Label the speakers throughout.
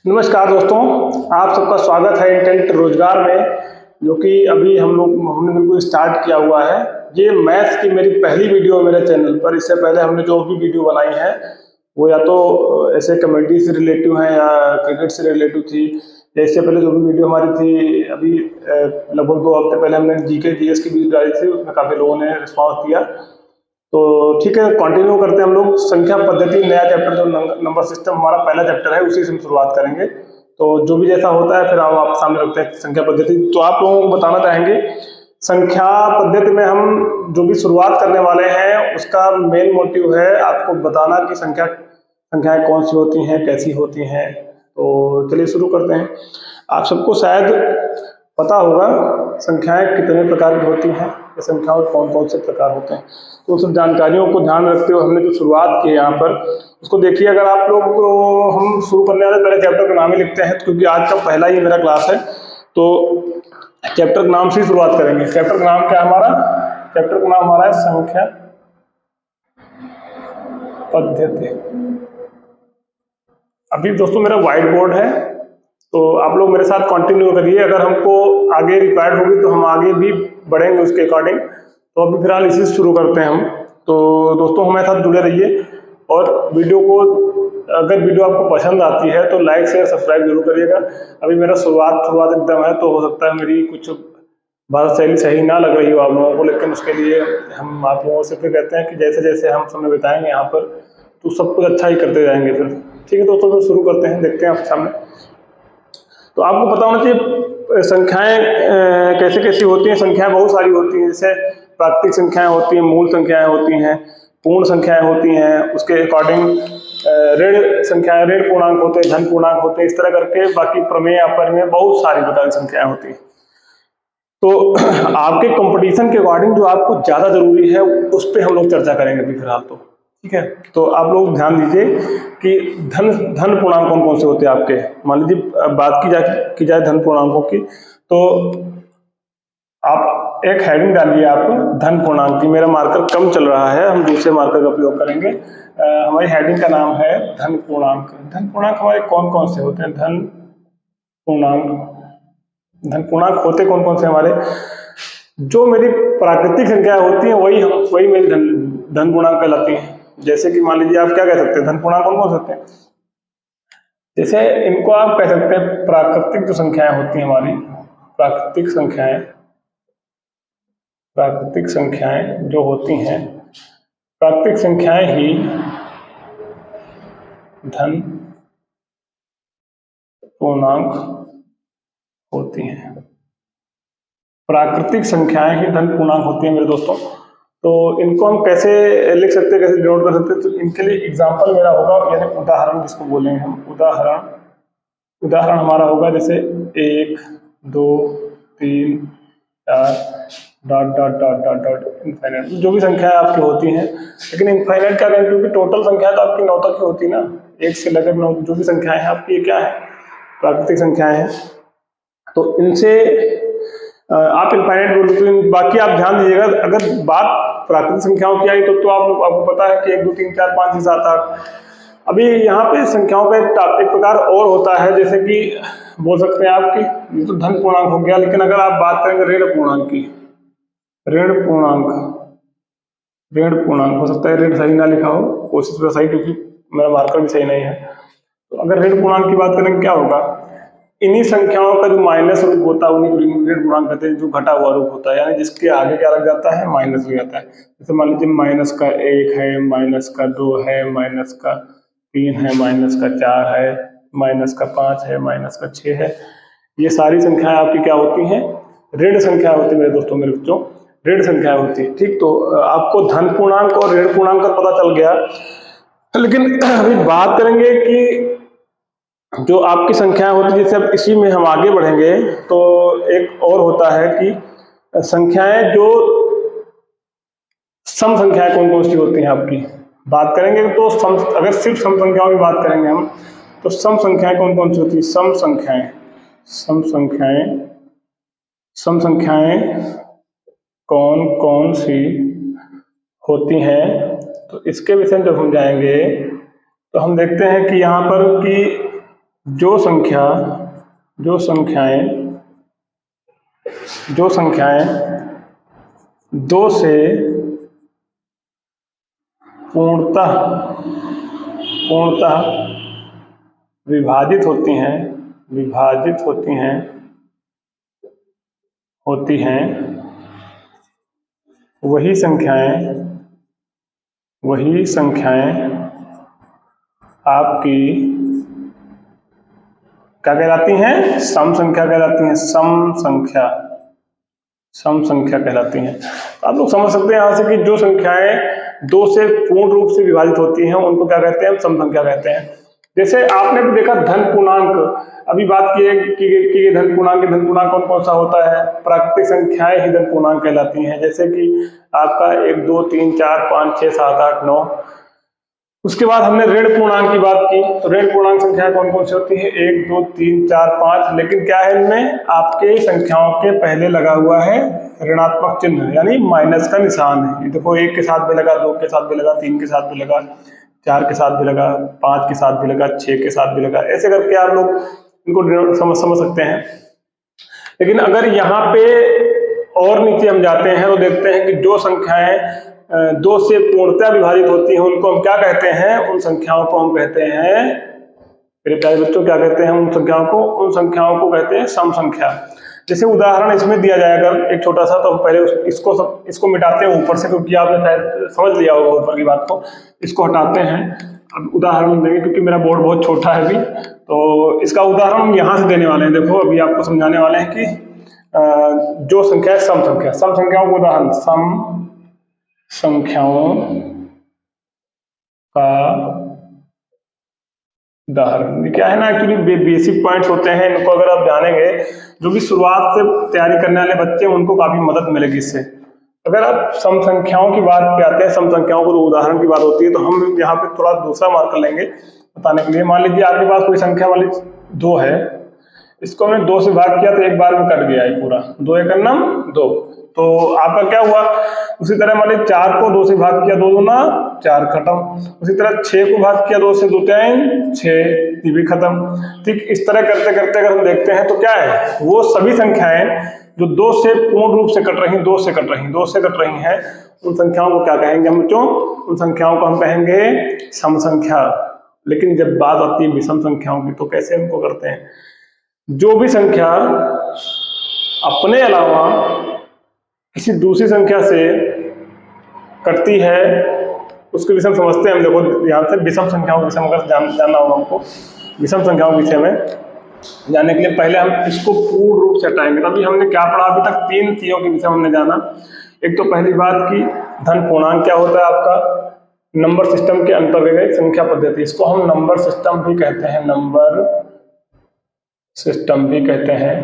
Speaker 1: नमस्कार दोस्तों, आप सबका स्वागत है इंटेंट रोजगार में, जो कि अभी हमने बिल्कुल स्टार्ट किया हुआ है। ये मैथ्स की मेरी पहली वीडियो है मेरे चैनल पर। इससे पहले हमने जो भी वीडियो बनाई है वो या तो ऐसे कमेडी से रिलेटिव है या क्रिकेट से रिलेटिव थी। इससे पहले जो भी वीडियो हमारी थी अभी लगभग 2 हफ्ते पहले हमने जीके जीएस की वीडियो डाली थी, उसमें काफ़ी लोगों ने रिस्पॉन्स दिया। तो ठीक है, कंटिन्यू करते हैं हम लोग। संख्या पद्धति नया चैप्टर, जो नंबर सिस्टम हमारा पहला चैप्टर है, उसी से हम शुरुआत करेंगे। तो जो भी जैसा होता है फिर हम आपके सामने रखते हैं संख्या पद्धति। तो आप लोगों को बताना चाहेंगे संख्या पद्धति में हम जो भी शुरुआत करने वाले हैं उसका मेन मोटिव है आपको बताना कि संख्याएं कौन सी होती हैं, कैसी होती हैं। तो चलिए शुरू करते हैं। आप सबको शायद पता होगा संख्याएं कितने प्रकार की होती हैं, या संख्याओं के कौन कौन से प्रकार होते हैं। तो सब जानकारियों को ध्यान रखते हुए हमने जो शुरुआत की है यहाँ पर उसको देखिए। अगर आप लोग हम शुरू करने वाले पहले चैप्टर का नाम ही लिखते हैं, क्योंकि आज का पहला ही मेरा क्लास है। तो चैप्टर के नाम से ही शुरुआत करेंगे। चैप्टर का नाम क्या है हमारा? चैप्टर का नाम हमारा है संख्या पद्धति। अभी दोस्तों मेरा व्हाइट बोर्ड है, तो आप लोग मेरे साथ कंटिन्यू करिए। अगर हमको आगे रिक्वायर्ड होगी तो हम आगे भी बढ़ेंगे उसके अकॉर्डिंग। तो अभी फिलहाल इसी से शुरू करते हैं हम। तो दोस्तों हमारे साथ जुड़े रहिए, और अगर वीडियो आपको पसंद आती है तो लाइक शेयर सब्सक्राइब जरूर करिएगा। अभी मेरा शुरुआत एकदम है, तो हो सकता है मेरी कुछ भाषा शैली सही ना लग रही हो आप लोगों को, लेकिन उसके लिए हम आप लोगों से फिर कहते हैं कि जैसे जैसे हम समय बिताएंगे यहाँ पर तो सब कुछ अच्छा ही करते जाएंगे फिर। ठीक है दोस्तों, तो शुरू करते हैं, देखते हैं आपके सामने। तो आपको पता होना चाहिए संख्याएं कैसे कैसी होती हैं। संख्याएं बहुत सारी होती हैं, जैसे प्राकृतिक संख्याएं होती हैं, मूल संख्याएं होती हैं, पूर्ण संख्याएं होती हैं, उसके अकॉर्डिंग ऋण संख्याएं, ऋण पूर्णांक होते हैं, धन पूर्णांक होते हैं, इस तरह करके बाकी प्रमेय अपरमेय बहुत सारी प्रकार की संख्याएं होती हैं। तो आपके कंपटीशन के अकॉर्डिंग जो आपको ज्यादा जरूरी है उस पर हम लोग चर्चा करेंगे अभी फिलहाल। तो ठीक है, तो आप लोग ध्यान दीजिए कि धन पूर्णांक कौन कौन से होते हैं आपके। मान लीजिए बात की जाए धन पूर्णांकों की, तो आप एक हेडिंग डालिए आप धन पूर्णांक की। मेरा मार्कर कम चल रहा है, हम दूसरे मार्कर का उपयोग करेंगे। हमारी हेडिंग का नाम है धन पूर्णांक। धन पूर्णांक हमारे कौन कौन से होते हैं? धन पूर्णांक होते कौन कौन से हमारे? जो मेरी प्राकृतिक संख्याएं होती हैं वही मेरी धन पूर्णांक कहलाती हैं। जैसे कि मान लीजिए आप क्या कह सकते हैं, धन पूर्णांक कौन कौन से होते हैं? जैसे इनको आप कह सकते हैं प्राकृतिक जो संख्याएं होती हैं हमारी, प्राकृतिक संख्याएं जो होती हैं, प्राकृतिक संख्याएं ही धन पूर्णांक होती हैं। प्राकृतिक संख्याएं ही धन पूर्णांक होती हैं मेरे दोस्तों। तो इनको हम कैसे लिख सकते हैं, कैसे डिनोट कर सकते हैं? तो इनके लिए एग्जाम्पल मेरा होगा, यानी उदाहरण जिसको बोलेंगे हम। उदाहरण हमारा होगा जैसे 1 2 3 4 dot dot dot dot dot infinite, जो भी संख्याएं आपकी होती हैं। लेकिन इनफाइनाइट क्या करें, क्योंकि टोटल संख्या तो आपकी 9 तक की होती है ना, 1 से लेकर 9 जो भी संख्याएं हैं आपकी, ये क्या है? प्राकृतिक संख्याएं हैं। तो इनसे आप इनफाइनाइट बोल सकते हैं। बाकी आप ध्यान दीजिएगा, अगर बात प्राकृतिक संख्याओं की आई तो आपको पता है कि 1 2 3 4 5 6 7 8। अभी यहाँ पे संख्याओं का एक प्रकार और होता है, जैसे कि बोल सकते हैं आपकी, ये तो धन पूर्णांक हो गया। लेकिन अगर आप बात करेंगे ऋण पूर्णांक की, ऋण पूर्णांक हो सकता है ऋण सही ना लिखा हो, कोशिश पर सही, क्योंकि मेरा मार्कर भी सही नहीं है। तो अगर ऋण पूर्णांक की बात करेंगे क्या होगा? इन्हीं संख्याओं का जो माइनस रूप होता है उन्हीं को ऋण पूर्णांक कहते हैं, जो घटा हुआ रूप होता है, यानी जिसके आगे क्या लग जाता है? माइनस लग जाता है। जैसे मान लीजिए माइनस का 1 है, माइनस का 2 है, माइनस का 3 है, माइनस का 4 है, माइनस का 5 है, माइनस का 6 है। ये सारी संख्याएं आपकी क्या होती हैं? ऋण संख्या होती है मेरे दोस्तों, मेरे बच्चों, ऋण संख्या होती है। ठीक, तो आपको धन पूर्णांक और ऋण पूर्णांक का पता चल गया। लेकिन अभी बात करेंगे कि जो आपकी संख्याएं होती है, जैसे अब इसी में हम आगे बढ़ेंगे तो एक और होता है कि संख्याएं जो सम संख्याएं कौन कौन सी होती हैं आपकी। बात करेंगे तो अगर सिर्फ सम संख्याओं की बात करेंगे हम, तो सम संख्याएं कौन कौन सी होती है? सम संख्याएं कौन कौन सी होती हैं? तो इसके विषय में जब हम जाएंगे तो हम देखते हैं कि यहाँ पर कि जो संख्याएं 2 से पूर्णतः विभाजित होती हैं वही संख्याएं आपकी क्या कहलाती हैं? सम संख्या कहलाती हैं। सम संख्या कहलाती हैं। आप लोग समझ सकते हैं यहाँ से कि जो संख्याएं 2 से पूर्ण रूप से विभाजित होती हैं उनको क्या कहते हैं? सम संख्या कहते हैं। जैसे आपने भी देखा धन पूर्णांक, अभी बात की धन पूर्णांक कौन सा होता है? प्राकृतिक संख्याएं ही धन पूर्णांक कहलाती हैं। जैसे कि आपका 1 2 3 4 5 6 7 8 9। उसके बाद हमने ऋण पूर्णांक की बात की, तो ऋण पूर्णांक संख्याएं कौन सी होती है? 1 2 3 4 5। लेकिन क्या है, इनमें आपके संख्याओं के पहले लगा हुआ है ऋणात्मक चिन्ह, यानी माइनस का निशान है। ये देखो 1 के साथ भी लगा, 2 के साथ भी लगा, 3 के साथ भी लगा, 4 के साथ भी लगा, 5 के साथ भी लगा, 6 के साथ भी लगा। ऐसे करके आप लोग इनको समझ सकते हैं। लेकिन अगर यहाँ पे और नीचे हम जाते हैं तो देखते हैं कि जो संख्याएं 2 से पूर्णतः विभाजित होती हैं उनको हम क्या कहते हैं? उन संख्याओं को हम कहते हैं, मेरे प्यारे बच्चों, क्या कहते हैं? उन संख्याओं को कहते हैं सम संख्या। जैसे उदाहरण इसमें दिया जाएगा एक छोटा सा, तो हम पहले इसको मिटाते हैं ऊपर से, क्योंकि आपने शायद समझ लिया होगा ऊपर की बात को। इसको हटाते हैं, अब उदाहरण देंगे क्योंकि मेरा बोर्ड बहुत छोटा है अभी, तो इसका उदाहरण हम यहाँ से देने वाले हैं। देखो अभी आपको समझाने वाले हैं कि जो संख्या है सम संख्याओं को उदाहरण, सम संख्याओं का उदाहरण क्या है ना, एक्चुअली बेसिक पॉइंट्स होते हैं, इनको अगर आप जानेंगे, जो भी शुरुआत से तैयारी करने वाले बच्चे हैं उनको काफी मदद मिलेगी इससे। अगर आप सम संख्याओं की बात पे आते हैं, सम संख्याओं को तो उदाहरण की बात होती है, तो हम यहाँ पे थोड़ा दूसरा मार्कर लेंगे बताने के लिए। मान लीजिए आपके पास कोई संख्या वाली 2 है, इसको हमने 2 से भाग किया तो एक बार में कट गया है पूरा, 2 एक नम 2, तो आपका क्या हुआ? उसी तरह मान लीजिए 4 को 2 से भाग किया, 2 दूना 4, खत्म। उसी तरह 6 को भाग किया 2 से, 2 3 6, ये भी खत्म। ठीक इस तरह करते करते अगर हम देखते हैं तो क्या है, वो सभी संख्याएं जो 2 से पूर्ण रूप से कट रही, 2 से कट रही हैं, उन संख्याओं को क्या कहेंगे हम बच्चों? उन संख्याओं को हम कहेंगे सम संख्या। लेकिन जब बात आती है विषम संख्याओं की, तो कैसे उनको करते हैं? जो भी संख्या अपने अलावा किसी दूसरी संख्या से कटती है उसके विषम समझते हैं हम। देखो यहाँ से विषम संख्याओं के विषम अगर जानना होगा हमको, विषम संख्याओं के विषय में जानने के लिए पहले हम इसको पूर्ण रूप से हटाएंगे। तभी हमने क्या पढ़ा अभी तक? 3 चीजों के विषय हमने जाना। एक तो पहली बात की धन पूर्णांक क्या होता है आपका, नंबर सिस्टम के अंतर्गत संख्या पद्धति, इसको हम नंबर सिस्टम भी कहते हैं,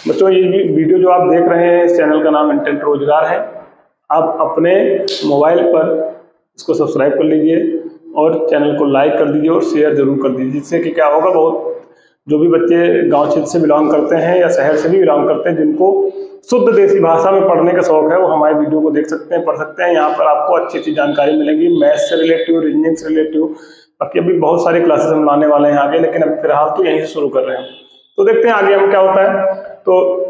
Speaker 1: बच्चों ये वीडियो जो आप देख रहे हैं, इस चैनल का नाम इंटेंट रोजगार है। आप अपने मोबाइल पर इसको सब्सक्राइब कर लीजिए और चैनल को लाइक कर दीजिए और शेयर जरूर कर दीजिए, जिससे कि क्या होगा, बहुत जो भी बच्चे गांव क्षेत्र से बिलोंग करते हैं या शहर से भी बिलोंग करते हैं, जिनको शुद्ध देसी भाषा में पढ़ने का शौक है, वो हमारे वीडियो को देख सकते हैं, पढ़ सकते हैं। यहाँ पर आपको अच्छी अच्छी जानकारी मिलेगी, मैथ्स से रिलेटिव, रीजनिंग से रिलेटिव। बाकी अभी बहुत सारे क्लासेस हम लाने वाले हैं आगे, लेकिन अभी फिलहाल तो यहीं से शुरू कर रहे हैं। तो देखते हैं आगे हम क्या होता है। तो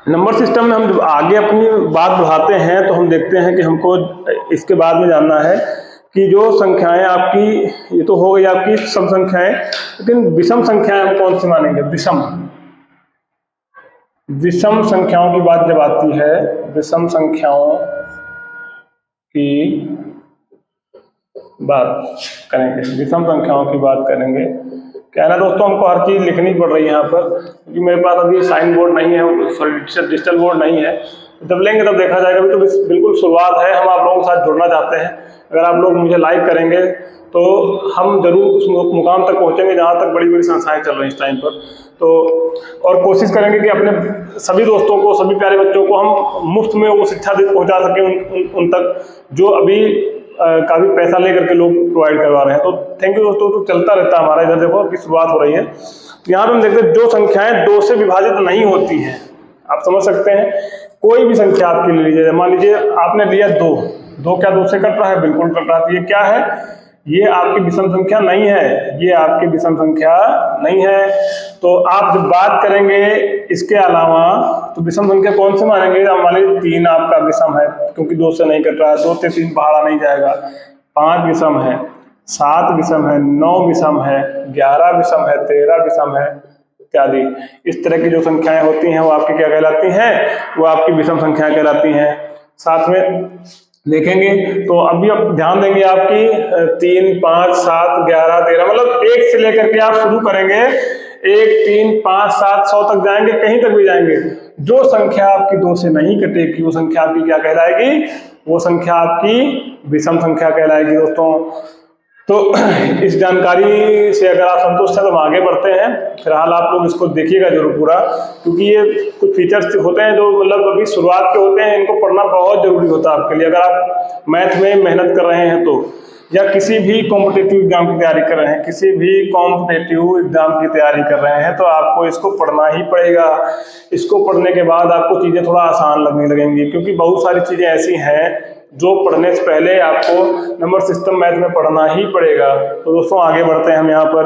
Speaker 1: नंबर सिस्टम में हम जब आगे अपनी बात बढ़ाते हैं तो हम देखते हैं कि हमको इसके बाद में जानना है कि जो संख्याएं आपकी, ये तो हो गई आपकी सम संख्याएं, लेकिन विषम संख्याएं हम कौन सी मानेंगे? विषम संख्याओं की बात जब आती है, विषम संख्याओं की बात करेंगे। क्या ना दोस्तों, हमको हर चीज़ लिखनी पड़ रही है यहाँ पर, क्योंकि मेरे पास अभी साइन बोर्ड नहीं है, सॉरी डिजिटल बोर्ड नहीं है। जब लेंगे तब देखा जाएगा। अभी तो बिल्कुल शुरुआत है, हम आप लोगों के साथ जुड़ना चाहते हैं। अगर आप लोग मुझे लाइक करेंगे तो हम जरूर उस मुकाम तक पहुँचेंगे जहाँ तक बड़ी बड़ी संस्थाएँ चल रही हैं इस टाइम पर। तो और कोशिश करेंगे कि अपने सभी दोस्तों को, सभी प्यारे बच्चों को हम मुफ्त में वो शिक्षा पहुँचा सकें उन तक, जो अभी काफी पैसा लेकर के लोग प्रोवाइड करवा रहे हैं। तो थैंक यू दोस्तों। तो चलता रहता है हमारा, इधर देखो अभी शुरुआत हो रही है। यहाँ पे हम देखते हैं जो संख्याएं 2 से विभाजित नहीं होती हैं, आप समझ सकते हैं। कोई भी संख्या आपके ले लीजिए, मान लीजिए आपने लिया 2, क्या 2 से कट रहा है? बिल्कुल कट रहा है। तो ये क्या है? ये आपकी विषम संख्या नहीं है, ये आपकी विषम संख्या नहीं है। तो आप जब बात करेंगे इसके अलावा तो विषम संख्या कौन सी मानेंगे? मान लीजिए 3 आपका विषम है, क्योंकि 2 से नहीं कट रहा है, 2 से 3 पहाड़ा नहीं जाएगा। 5 विषम है, 7 विषम है, 9 विषम है, 11 विषम है, 13 विषम है इत्यादि। इस तरह की जो संख्याएं होती हैं वो आपकी क्या कहलाती हैं? वो आपकी विषम संख्या कहलाती हैं। साथ में देखेंगे तो अभी आप ध्यान देंगे, आपकी 3, 5, 7, 11, 13 मतलब 1 से लेकर के आप शुरू करेंगे, 1, 3, 5, 7, 100 तक जाएंगे, कहीं तक भी जाएंगे। जो संख्या आपकी 2 से नहीं कटेगी वो संख्या आपकी क्या कहलाएगी? वो संख्या आपकी विषम संख्या कहलाएगी दोस्तों। तो इस जानकारी से अगर आप संतुष्ट हैं तो हम आगे बढ़ते हैं। फिलहाल आप लोग इसको देखिएगा जरूर पूरा, क्योंकि ये कुछ फीचर्स होते हैं जो मतलब अभी शुरुआत के होते हैं, इनको पढ़ना बहुत जरूरी होता है आपके लिए। अगर आप मैथ में मेहनत कर रहे हैं तो, या किसी भी कॉम्पिटिटिव एग्जाम की तैयारी कर रहे हैं, किसी भी कॉम्पिटिटिव एग्जाम की तैयारी कर रहे हैं, तो आपको इसको पढ़ना ही पड़ेगा। इसको पढ़ने के बाद आपको चीज़ें थोड़ा आसान लगने लगेंगी, क्योंकि बहुत सारी चीज़ें ऐसी हैं जो पढ़ने से पहले आपको नंबर सिस्टम मैथ में पढ़ना ही पड़ेगा। तो दोस्तों आगे बढ़ते हैं, हम यहाँ पर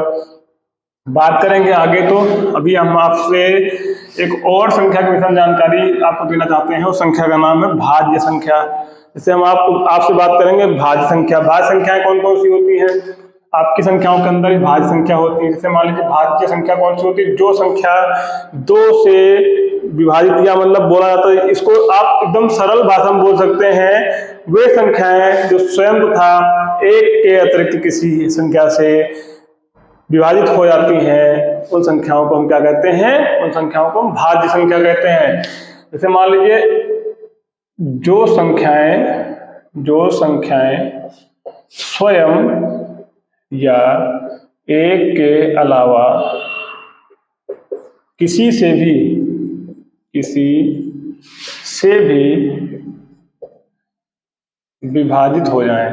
Speaker 1: बात करेंगे आगे। तो अभी हम आपसे एक और संख्या की विषम जानकारी आपको देना चाहते हैं। उस संख्या का नाम है भाज्य संख्या। जैसे हम आपसे बात करेंगे भाज्य संख्या। भाज्य संख्याएं कौन कौन सी होती हैं? आपकी संख्याओं के अंदर ही भाज्य संख्या होती है। जैसे मान लीजिए भाज्य संख्या कौन सी होती है? जो संख्या 2 से विभाजित या मतलब बोला जाता है, इसको आप एकदम सरल भाषा में बोल सकते हैं, वे संख्याएं जो स्वयं तथा 1 के अतिरिक्त किसी संख्या से विभाजित हो जाती हैं, उन संख्याओं को हम क्या कहते हैं? उन संख्याओं को हम भाज्य संख्या कहते हैं। जैसे मान लीजिए जो संख्याएं स्वयं या 1 के अलावा किसी से भी विभाजित हो जाएं।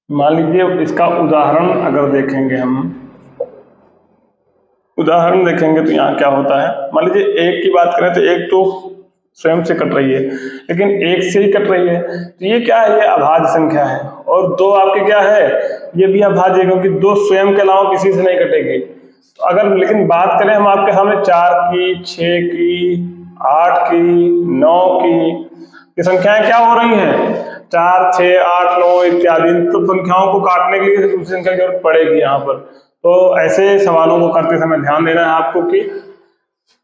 Speaker 1: मान लीजिए इसका उदाहरण अगर देखेंगे, हम उदाहरण देखेंगे तो यहाँ क्या होता है। मान लीजिए 1 की बात करें तो 1 तो स्वयं से कट रही है, लेकिन 1 से ही कट रही है, तो ये क्या है? ये अभाज्य संख्या है। और 2 आपकी क्या है? ये भी अभाज्य है, क्योंकि 2 स्वयं के अलावा किसी से नहीं कटेगी। तो अगर लेकिन बात करें हम आपके सामने 4 की, 6 की, 8 की, 9 की, ये संख्याएं क्या हो रही हैं? 4, 6, 8, 9 इत्यादि। तो संख्याओं को काटने के लिए दूसरी संख्या की जरूरत पड़ेगी यहाँ पर। तो ऐसे सवालों को करते समय ध्यान देना है आपको कि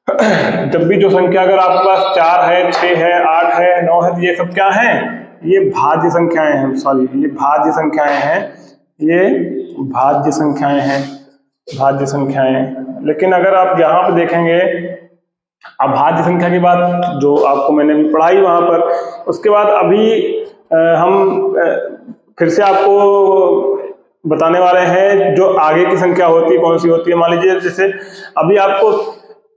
Speaker 1: जब भी जो संख्या अगर आपके पास 4 है, 6 है, 8 है, 9 है, तो ये सब क्या हैं? ये भाज्य संख्याएं हैं। सॉरी, ये भाज्य संख्याएं हैं, ये भाज्य संख्याएं हैं, भाज्य संख्याएं। लेकिन अगर आप यहाँ पे देखेंगे अभाज्य संख्या की बात जो आपको मैंने भी पढ़ाई वहां पर, उसके बाद अभी हम फिर से आपको बताने वाले हैं जो आगे की संख्या होती है कौन सी होती है। मान लीजिए जैसे अभी आपको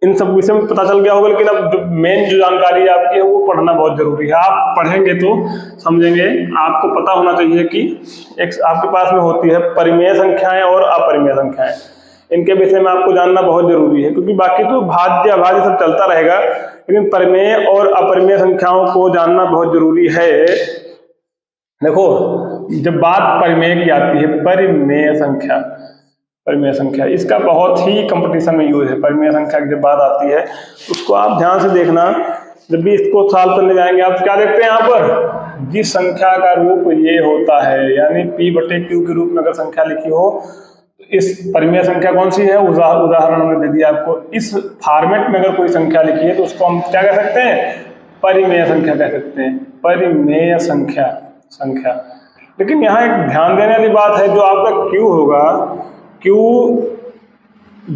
Speaker 1: इन सब विषय में पता चल गया होगा, लेकिन अब जो मेन जो जानकारी आपकी है वो पढ़ना बहुत जरूरी है। आप पढ़ेंगे तो समझेंगे। आपको पता होना चाहिए कि एक आपके पास में होती है परिमेय संख्याएं और अपरिमेय संख्याएं। इनके विषय में आपको जानना बहुत जरूरी है, क्योंकि बाकी तो भाज्य अभाज्य सब चलता रहेगा, लेकिन परिमेय और अपरिमेय संख्याओं को जानना बहुत जरूरी है। देखो, जब बात परिमेय की आती है, परिमेय संख्या इसका बहुत ही कंपटीशन में यूज है। परिमेय संख्या की जब बात आती है उसको आप ध्यान से देखना। जब भी इसको सॉल्व करने जाएंगे आप क्या देखते हैं यहाँ पर? जिस संख्या का रूप ये होता है, यानी P/Q के रूप में अगर संख्या लिखी हो, इस परिमेय संख्या कौन सी है? उदाहरण हमने दे दिया आपको। इस फॉर्मेट में अगर कोई संख्या लिखी है तो उसको हम क्या कह सकते हैं? परिमेय संख्या कह सकते हैं। परिमेय संख्या। लेकिन यहाँ एक ध्यान देने वाली बात है, जो आपका Q होगा, Q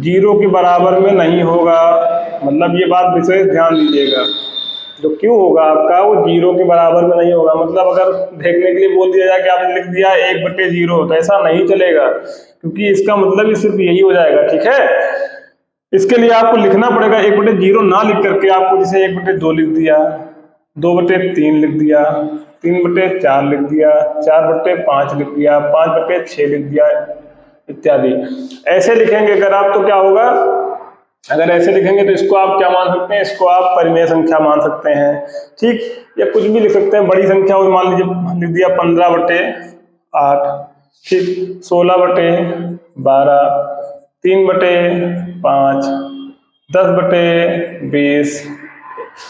Speaker 1: 0 के बराबर में नहीं होगा। मतलब ये बात विशेष ध्यान दीजिएगा, जो Q होगा आपका वो 0 के बराबर में नहीं होगा। मतलब अगर देखने के लिए बोल दिया जाए कि आपने लिख दिया 1/0, तो ऐसा नहीं चलेगा, क्योंकि इसका मतलब ही सिर्फ यही हो जाएगा। ठीक है, इसके लिए आपको लिखना पड़ेगा 1/0 ना लिख करके आपको जैसे 1/2 लिख दिया, 2/3 लिख दिया, 3/4 लिख दिया, 4/5 लिख दिया, 5/6 लिख दिया इत्यादि। ऐसे लिखेंगे अगर आप तो क्या होगा? अगर ऐसे लिखेंगे तो इसको आप क्या मान सकते हैं, इसको आप परिमेय संख्या मान सकते हैं। ठीक, या कुछ भी लिख सकते हैं, बड़ी संख्या हो, मान लीजिए लिख दिया 15/8, ठीक, 16/12, 3/5, 10/20,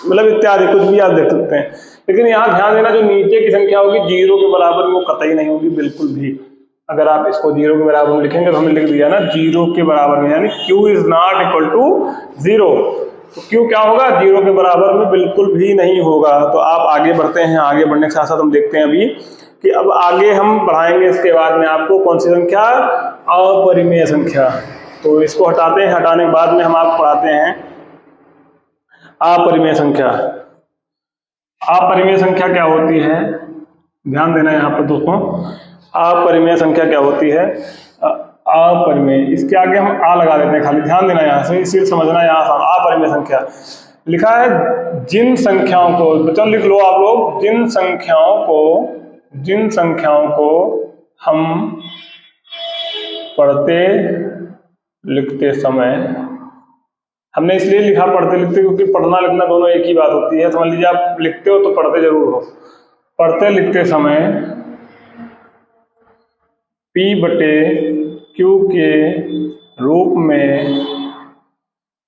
Speaker 1: मतलब इत्यादि कुछ भी आप देख सकते हैं। लेकिन यहाँ ध्यान देना, जो नीचे की संख्या होगी 0 के बराबर वो कतई नहीं होगी, बिल्कुल भी। अगर आप इसको 0 के बराबर में लिखेंगे तो हमने लिख दिया ना 0 के बराबर में, यानी q is not equal to 0। तो q क्या होगा, 0 के बराबर में बिल्कुल भी नहीं होगा। तो आप आगे बढ़ते हैं, आगे बढ़ने के साथ साथ हम देखते हैं अभी कि अब आगे हम बढ़ाएंगे इसके बाद में आपको कौन सी संख्या, अपरिमेय संख्या। तो इसको हटाते हैं, हटाने के बाद में हम आपको पढ़ाते हैं अपरिमेय संख्या। अपरिमेय संख्या क्या होती है, ध्यान देना यहाँ पर दोस्तों। अपरिमेय संख्या क्या होती है, अपरिमेय, इसके आगे हम आ लगा देते हैं, खाली ध्यान देना यहाँ से, इसी समझना यहाँ से। अपरिमेय संख्या लिखा है जिन संख्याओं को, बच्चों लिख लो आप लोग, जिन संख्याओं को हम पढ़ते लिखते समय, हमने इसलिए लिखा पढ़ते लिखते क्योंकि पढ़ना लिखना दोनों एक ही बात होती है। समझ लीजिए आप लिखते हो तो पढ़ते जरूर हो। पढ़ते लिखते समय P/Q के रूप में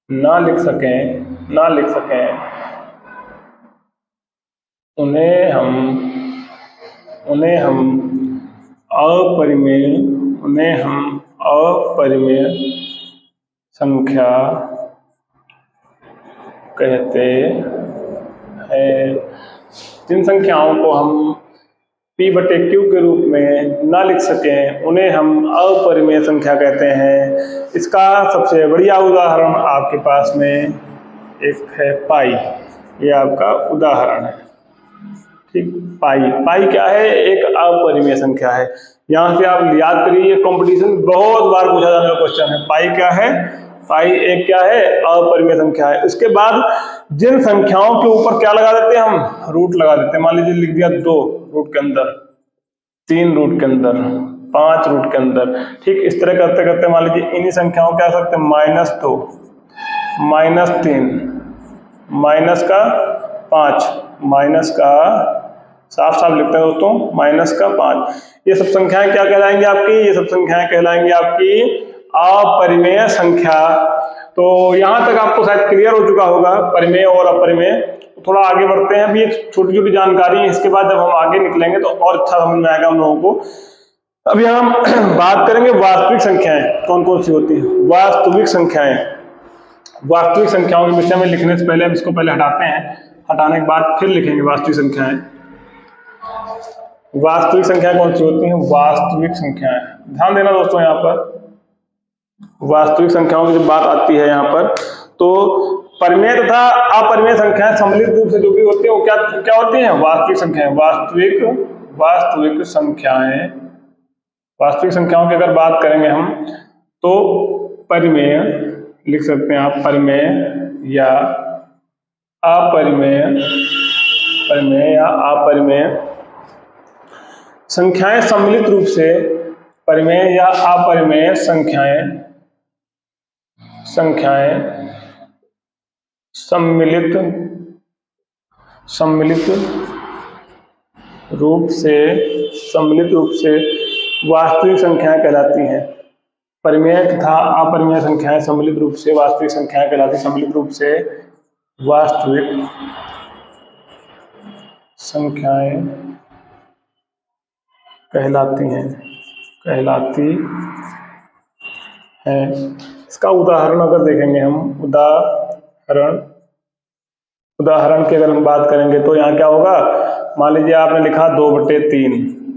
Speaker 1: ना लिख सकें, उन्हें हम अपरिमेय संख्या कहते हैं। जिन संख्याओं को हम P/Q के रूप में ना लिख सकें उन्हें हम अपरिमेय संख्या कहते हैं। इसका सबसे बढ़िया उदाहरण आपके पास में एक है पाई, ये आपका उदाहरण है। ठीक, पाई क्या है, एक अपरिमेय संख्या है। यहाँ से आप याद करिए, कंपटीशन बहुत बार पूछा जाने वाला क्वेश्चन है। पाई क्या है, पाई एक क्या है, अपरिमेय संख्या है। उसके बाद जिन संख्याओं के ऊपर क्या लगा देते हैं हम, रूट लगा देते हैं। मान लीजिए लिख दिया 2 रूट के अंदर, 3 रूट के अंदर, 5 रूट के अंदर। ठीक, इस तरह करते करते मान लीजिए इन्हीं संख्याओं को क्या सकते हैं, -2, -3, -5, माइनस का साफ साफ लिखते हैं दोस्तों, -5। ये सब संख्याएं क्या कहलाएंगी आपकी, ये सब संख्याएं कहलाएंगी आपकी अपरिमेय संख्या। तो यहाँ तक आपको शायद क्लियर हो चुका होगा परिमेय और अपरिमेय। थोड़ा आगे बढ़ते हैं, अभी एक छोटी छोटी जानकारी है, इसके बाद जब हम आगे निकलेंगे तो और अच्छा समझ में आएगा हम लोगों को। अभी हम बात करेंगे वास्तविक संख्याएं कौन कौन सी होती है। वास्तविक संख्याओं के विषय में लिखने से पहले हम इसको पहले हटाते हैं, हटाने के बाद फिर लिखेंगे वास्तविक संख्याएं। वास्तविक संख्याएं कौन सी होती हैं, वास्तविक संख्याएं, ध्यान देना दोस्तों। यहाँ पर वास्तविक संख्याओं की जब बात आती है यहाँ पर, तो परिमेय तथा अपरिमेय संख्याएं सम्मिलित रूप से जो भी होती है वो क्या होती हैं, वास्तविक संख्याएं। वास्तविक संख्याओं की अगर बात करेंगे हम तो परिमेय लिख सकते हैं आप, परिमेय या अपरिमेय संख्याएं सम्मिलित रूप से, परिमेय या अपरिमेय संख्याएं सम्मिलित रूप से वास्तविक संख्याएं कहलाती हैं। परिमेय तथा अपरिमेय संख्याएं सम्मिलित रूप से वास्तविक संख्याएं कहलाती हैं। सम्मिलित रूप से वास्तविक संख्याएं कहलाती हैं। इसका उदाहरण अगर देखेंगे हम, उदाहरण की अगर हम बात करेंगे तो यहाँ क्या होगा, मान लीजिए आपने लिखा 2/3,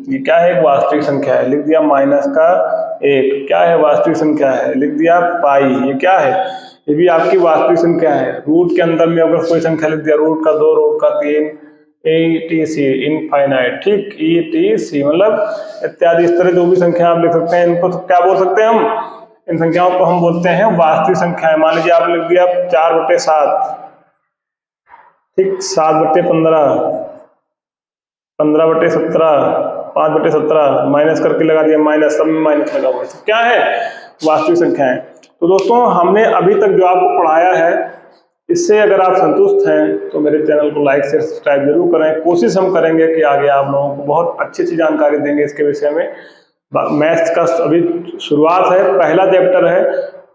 Speaker 1: ये क्या है, एक वास्तविक संख्या है, लिख दिया -1, क्या है, वास्तविक संख्या है, लिख दिया पाई, ये क्या है, ये भी आपकी वास्तविक संख्या है। रूट के अंदर में अगर कोई संख्या लिख दिया, रूट का 2, रूट का 3, etc इनफाइनाइट, ठीक, etc मतलब इत्यादि, इस तरह जो भी संख्या आप लिख सकते हैं, इनको तो क्या बोल सकते हैं हम, इन संख्याओं को हम बोलते हैं वास्तविक संख्याएं। मान लीजिए आपने लिख दिया 4/7, ठीक, 7/15, 15/17, 5/17, माइनस करके लगा दिया माइनस, सब में माइनस लगा हुआ है, क्या है, वास्तविक संख्याएं। तो दोस्तों हमने अभी तक जो आपको पढ़ाया है इससे अगर आप संतुष्ट हैं तो मेरे चैनल को लाइक शेयर सब्सक्राइब जरूर करें। कोशिश हम करेंगे कि आगे आप लोगों को बहुत अच्छी जानकारी देंगे इसके विषय में। मैथ्स का अभी शुरुआत है, पहला चैप्टर है।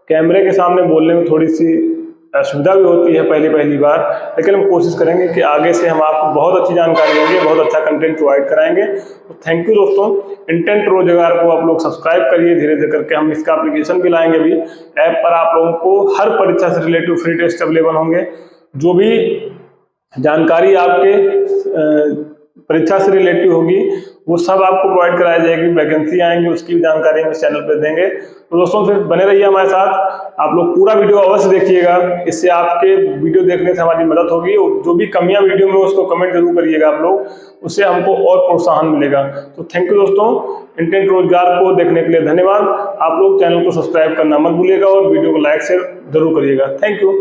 Speaker 1: कैमरे के सामने बोलने में थोड़ी सी असुविधा भी होती है पहली बार, लेकिन हम कोशिश करेंगे कि आगे से हम आपको बहुत अच्छी जानकारी देंगे, बहुत अच्छा कंटेंट प्रोवाइड कराएंगे। तो थैंक यू दोस्तों। इंटेंट रोजगार को आप लोग सब्सक्राइब करिए, धीरे धीरे करके हम इसका एप्लीकेशन भी लाएंगे। भी ऐप पर आप लोगों को हर परीक्षा से रिलेटिव फ्री टेस्ट अवेलेबल होंगे। जो भी जानकारी आपके परीक्षा से रिलेटिव होगी वो सब आपको प्रोवाइड कराई जाएगी। वैकेंसी आएंगी उसकी भी जानकारी हम इस चैनल पर देंगे। तो दोस्तों फिर बने रहिए हमारे साथ। आप लोग पूरा वीडियो अवश्य देखिएगा, इससे आपके वीडियो देखने से हमारी मदद होगी। जो भी कमियां वीडियो में उसको कमेंट जरूर करिएगा आप लोग, उससे हमको और प्रोत्साहन मिलेगा। तो थैंक यू दोस्तों। इंटेंट रोजगार को देखने के लिए धन्यवाद। आप लोग चैनल को सब्सक्राइब करना मत भूलिएगा और वीडियो को लाइक शेयर जरूर करिएगा। Thank you.